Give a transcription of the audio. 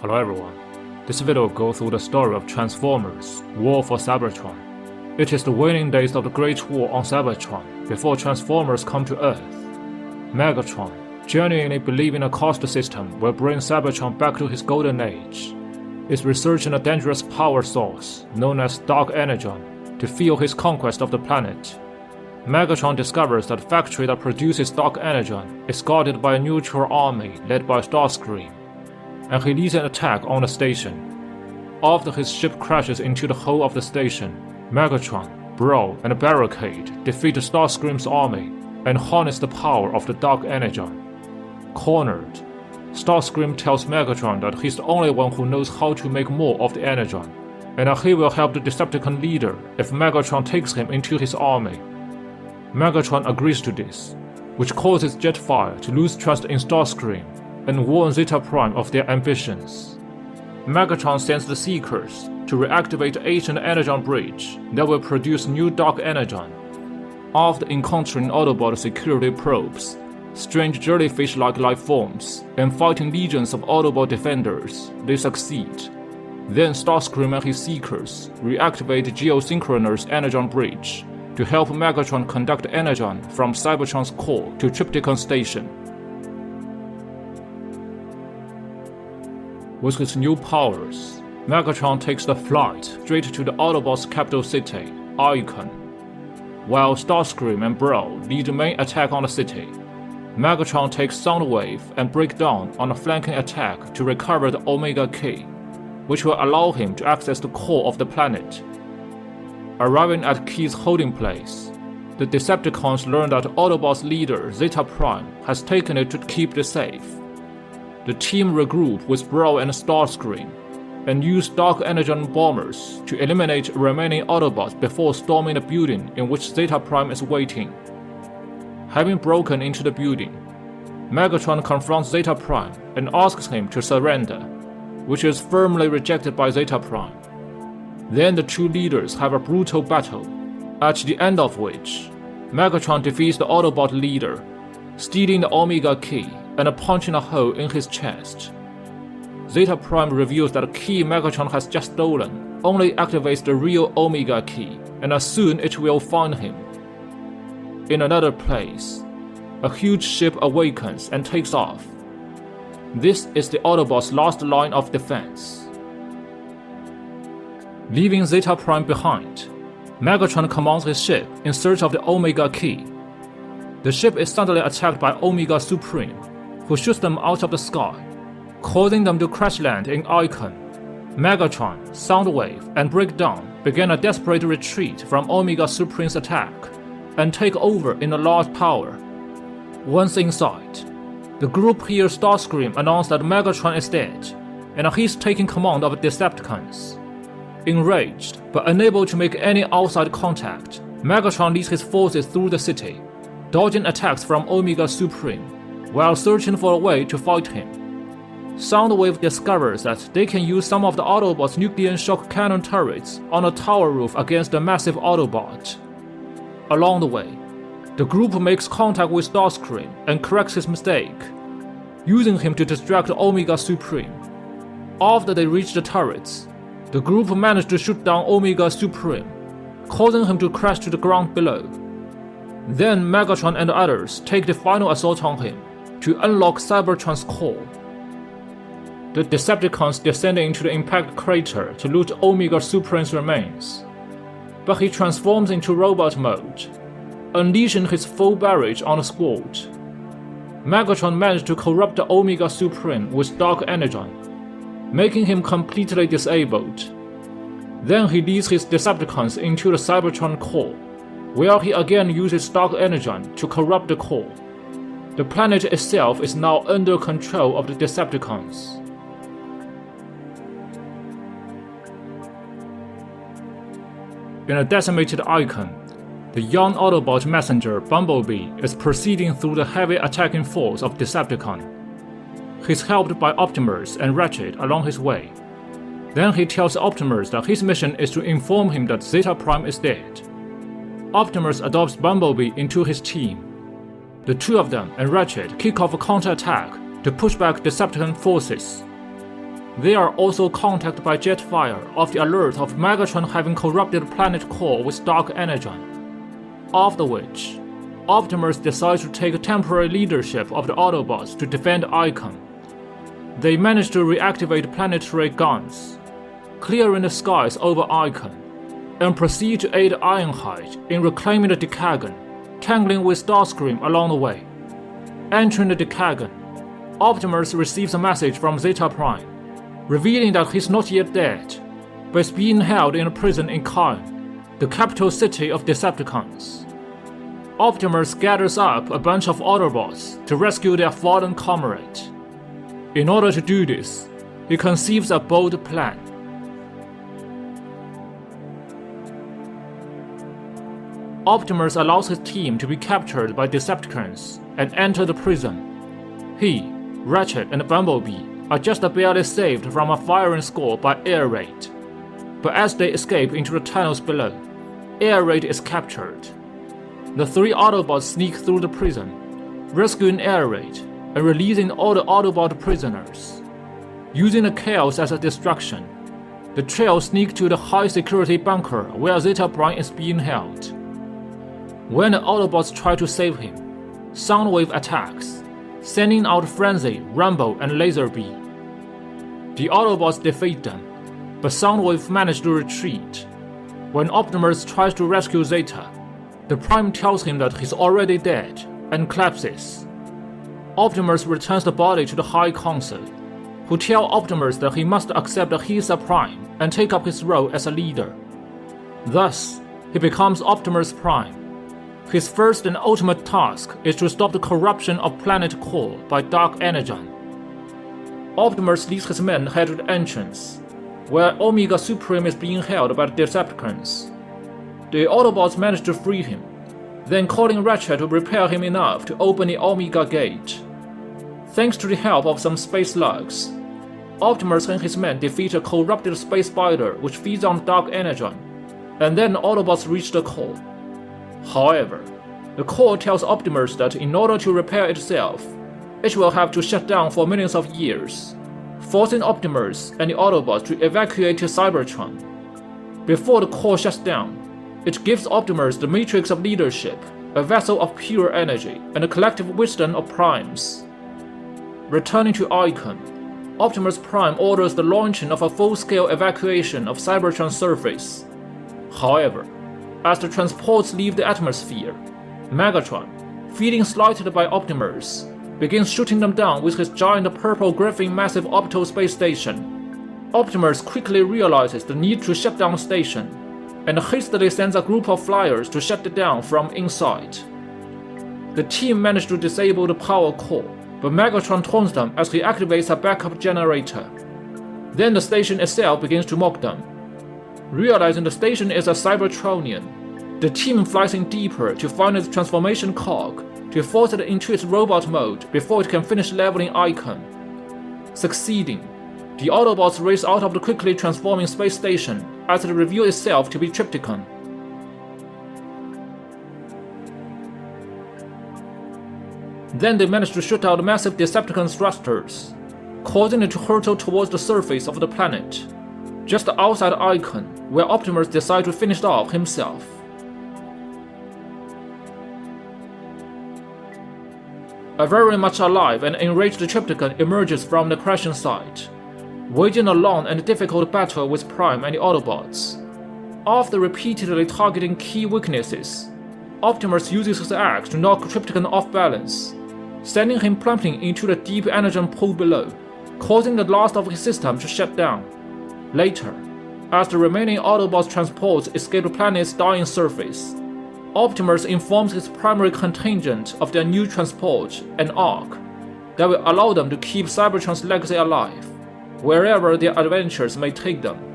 Hello everyone, this video will go through the story of Transformers, War for Cybertron. It is the waning days of the Great War on Cybertron before Transformers come to Earth. Megatron, genuinely believing a cost system will bring Cybertron back to his golden age, is researching a dangerous power source known as Dark Energon to fuel his conquest of the planet. Megatron discovers that the factory that produces Dark Energon is guarded by a neutral army led by Starscream, and he leads an attack on the station. After his ship crashes into the hull of the station, Megatron, Brawl, and Barricade defeat Starscream's army and harness the power of the Dark Energon. Cornered, Starscream tells Megatron that he's the only one who knows how to make more of the Energon, and that he will help the Decepticon leader if Megatron takes him into his army. Megatron agrees to this, which causes Jetfire to lose trust in Starscream and warn Zeta Prime of their ambitions. Megatron sends the Seekers to reactivate the ancient Energon bridge that will produce new Dark Energon. After encountering Autobot security probes, strange jellyfish-like life forms, and fighting legions of Autobot defenders, they succeed. Then Starscream and his Seekers reactivate the geosynchronous Energon bridge to help Megatron conduct Energon from Cybertron's core to Tripticon Station. With his new powers, Megatron takes the flight straight to the Autobots' capital city, Icon. While Starscream and Brawl lead the main attack on the city, Megatron takes Soundwave and Breakdown on a flanking attack to recover the Omega Key, which will allow him to access the core of the planet. Arriving at Key's holding place, the Decepticons learn that Autobots' leader Zeta Prime has taken it to keep the safe. The team regroup with Brawl and Starscream, and use Dark Energon bombers to eliminate remaining Autobots before storming the building in which Zeta Prime is waiting. Having broken into the building, Megatron confronts Zeta Prime and asks him to surrender, which is firmly rejected by Zeta Prime. Then the two leaders have a brutal battle, at the end of which, Megatron defeats the Autobot leader, stealing the Omega Key and punching a hole in his chest. Zeta Prime reveals that the key Megatron has just stolen only activates the real Omega Key, and soon it will find him. In another place, a huge ship awakens and takes off. This is the Autobots' last line of defense. Leaving Zeta Prime behind, Megatron commands his ship in search of the Omega Key. The ship is suddenly attacked by Omega Supreme, who shoots them out of the sky, causing them to crash land in Icon. Megatron, Soundwave, and Breakdown begin a desperate retreat from Omega Supreme's attack and take over in a large power. Once inside, the group hears Starscream announce that Megatron is dead and he's taking command of the Decepticons. Enraged but unable to make any outside contact, Megatron leads his forces through the city, dodging attacks from Omega Supreme while searching for a way to fight him. Soundwave discovers that they can use some of the Autobots' nuclear shock cannon turrets on a tower roof against the massive Autobot. Along the way, the group makes contact with Starscream and corrects his mistake, using him to distract Omega Supreme. After they reach the turrets, the group manage to shoot down Omega Supreme, causing him to crash to the ground below. Then Megatron and the others take the final assault on him to unlock Cybertron's core. The Decepticons descend into the impact crater to loot Omega Supreme's remains, but he transforms into robot mode, unleashing his full barrage on the squad. Megatron managed to corrupt the Omega Supreme with Dark Energon, making him completely disabled. Then he leads his Decepticons into the Cybertron core, where he again uses Dark Energon to corrupt the core. The planet itself is now under control of the Decepticons. In a decimated Icon, the young Autobot messenger Bumblebee is proceeding through the heavy attacking force of Decepticon. He's helped by Optimus and Ratchet along his way. Then he tells Optimus that his mission is to inform him that Zeta Prime is dead. Optimus adopts Bumblebee into his team. The two of them and Ratchet kick off a counterattack to push back Decepticon forces. They are also contacted by Jetfire of the alert of Megatron having corrupted planet core with dark energon. After which, Optimus decides to take temporary leadership of the Autobots to defend Icon. They manage to reactivate planetary guns, clearing the skies over Icon, and proceed to aid Ironhide in reclaiming the Decagon, tangling with Starscream along the way. Entering the Decagon, Optimus receives a message from Zeta Prime, revealing that he's not yet dead, but is being held in a prison in Caen, the capital city of Decepticons. Optimus gathers up a bunch of Autobots to rescue their fallen comrade. In order to do this, he conceives a bold plan. Optimus allows his team to be captured by Decepticons and enter the prison. He, Ratchet, and Bumblebee are just barely saved from a firing squad by Air Raid. But as they escape into the tunnels below, Air Raid is captured. The three Autobots sneak through the prison, rescuing Air Raid and releasing all the Autobot prisoners. Using the chaos as a distraction, the trio sneak to the high-security bunker where Zeta Prime is being held. When the Autobots try to save him, Soundwave attacks, sending out Frenzy, Rumble, and Laserbeam. The Autobots defeat them, but Soundwave manages to retreat. When Optimus tries to rescue Zeta, the Prime tells him that he's already dead and collapses. Optimus returns the body to the High Council, who tell Optimus that he must accept that he is a Prime and take up his role as a leader. Thus, he becomes Optimus Prime. His first and ultimate task is to stop the corruption of planet core by dark energon. Optimus leads his men head to the entrance, where Omega Supreme is being held by the Decepticons. The Autobots manage to free him, then calling Ratchet to prepare him enough to open the Omega Gate. Thanks to the help of some space slugs, Optimus and his men defeat a corrupted space spider which feeds on dark energon, and then the Autobots reach the core. However, the core tells Optimus that in order to repair itself, it will have to shut down for millions of years, forcing Optimus and the Autobots to evacuate to Cybertron. Before the core shuts down, it gives Optimus the matrix of leadership, a vessel of pure energy, and the collective wisdom of primes. Returning to Icon, Optimus Prime orders the launching of a full-scale evacuation of Cybertron's surface. However, as the transports leave the atmosphere, Megatron, feeling slighted by Optimus, begins shooting them down with his giant purple griffin massive opto space station. Optimus quickly realizes the need to shut down the station, and hastily sends a group of flyers to shut it down from inside. The team manage to disable the power core, but Megatron taunts them as he activates a backup generator. Then the station itself begins to mock them. Realizing the station is a Cybertronian, the team flies in deeper to find its transformation cog to force it into its robot mode before it can finish leveling Icon. Succeeding, the Autobots race out of the quickly transforming space station as it reveals itself to be Tripticon. Then they manage to shoot out massive Decepticon thrusters, causing it to hurtle towards the surface of the planet, just outside Icon, where Optimus decides to finish it off himself. A very much alive and enraged Tripticon emerges from the crashing site, waging a long and difficult battle with Prime and the Autobots. After repeatedly targeting key weaknesses, Optimus uses his axe to knock Tripticon off balance, sending him plummeting into the deep energon pool below, causing the last of his system to shut down. Later, as the remaining Autobots transports escape the planet's dying surface, Optimus informs his primary contingent of their new transport, an ark, that will allow them to keep Cybertron's legacy alive, wherever their adventures may take them.